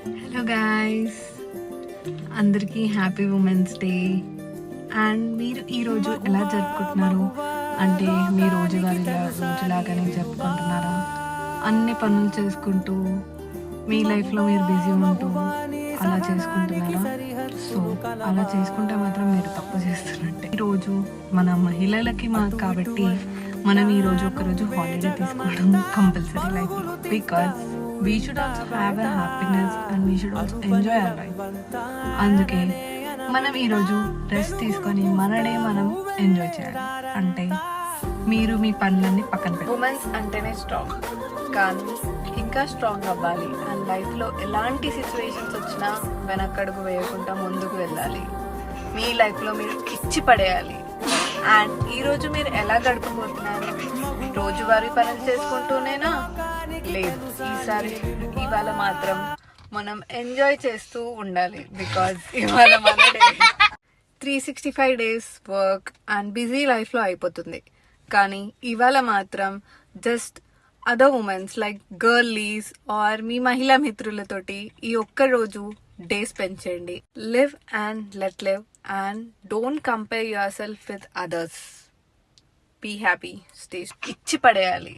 Hello guys, అందరికీ happy women's day. And మీరు ఈరోజు ఎలా జరుపుకుంటున్నారు అంటే మీ రోజులాగానే జరుపుకుంటున్నారా? అన్ని పనులు చేసుకుంటూ మీ లైఫ్లో మీరు బిజీ ఉంటూ అలా చేసుకుంటున్నారా? సో అలా చేసుకుంటే మాత్రం మీరు తప్పు చేస్తున్నట్టే. ఈరోజు మన మహిళలకి కాబట్టి మనం ఈరోజు ఒకరోజు హాలిడే తీసుకోవడం కంపల్సరీ లైఫ్లో. Because we should also have a happiness and we should also enjoy our life. అందుకే మనం ఈరోజు రెస్ట్ తీసుకొని మన డే మనం ఎంజాయ్ చేయాలి. అంటే మీరు మీ పనులన్నీ పక్కన పెట్టాలి. ఉమెన్స్ అంటేనే స్ట్రాంగ్, కానీ ఇంకా స్ట్రాంగ్ అవ్వాలి. అండ్ లైఫ్లో ఎలాంటి సిచ్యువేషన్స్ వచ్చినా వెనకడుగు వేయకుండా ముందుకు వెళ్ళాలి. మీ లైఫ్లో మీరు ఇచ్చి పడేయాలి. అండ్ ఈరోజు మీరు ఎలా గడపబోతున్నారు? రోజువారీ పనులు చేసుకుంటూనేనా? లేదు, ఇవాళ మాత్రం మనం ఎంజాయ్ చేస్తూ ఉండాలి. బికాజ్ ఇవాళ మన day. 365 days work and busy లైఫ్లో అయిపోతుంది. కానీ ఇవాళ మాత్రం just other womens like girlies or మీ మహిళా మిత్రులతోటి ఈ ఒక్క రోజు డే స్పెండ్ చేయండి. Live and let live and don't compare yourself with others. Be happy, stay ఇచ్చి పడేయాలి.